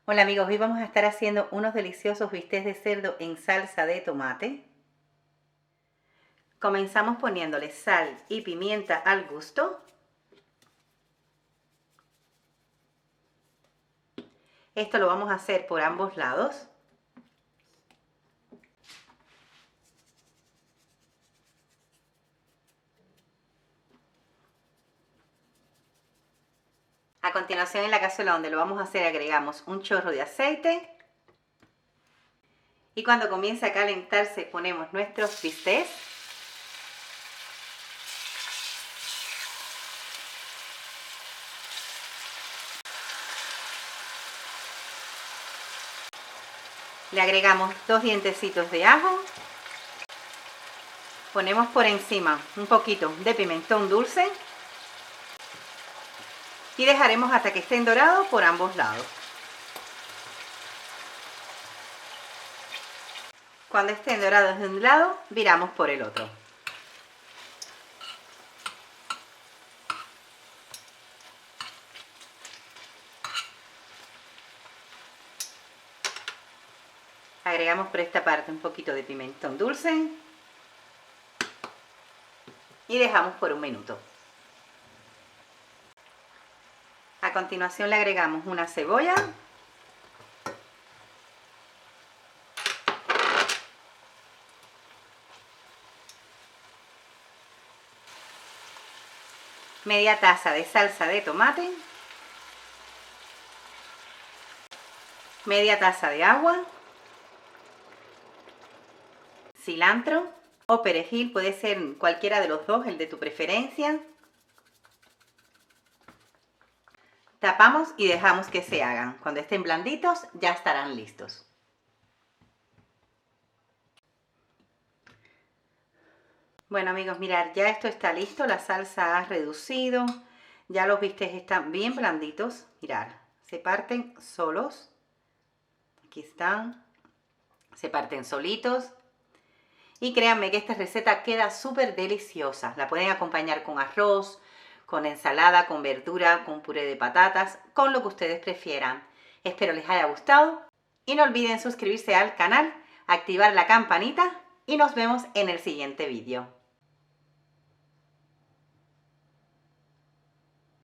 Hola amigos, hoy vamos a estar haciendo unos deliciosos bistecs de cerdo en salsa de tomate. Comenzamos poniéndole sal y pimienta al gusto. Esto lo vamos a hacer por ambos lados. A continuación, en la cazuela donde lo vamos a hacer agregamos un chorro de aceite. Y cuando comience a calentarse ponemos nuestros bistecs. Le agregamos 2 dientecitos de ajo. Ponemos por encima un poquito de pimentón dulce. Y dejaremos hasta que estén dorados por ambos lados. Cuando estén dorados de un lado, viramos por el otro. Agregamos por esta parte un poquito de pimentón dulce y dejamos por un minuto. A continuación le agregamos una cebolla, media taza de salsa de tomate, media taza de agua, cilantro o perejil, puede ser cualquiera de los dos, el de tu preferencia. Tapamos y dejamos que se hagan. Cuando estén blanditos ya estarán listos. Bueno amigos, mirad, ya esto está listo, la salsa ha reducido, ya los bistecs están bien blanditos, mirad, se parten solos, aquí están, se parten solitos. Y créanme que esta receta queda súper deliciosa, la pueden acompañar con arroz, con ensalada, con verdura, con puré de patatas, con lo que ustedes prefieran. Espero les haya gustado y no olviden suscribirse al canal, activar la campanita y nos vemos en el siguiente vídeo.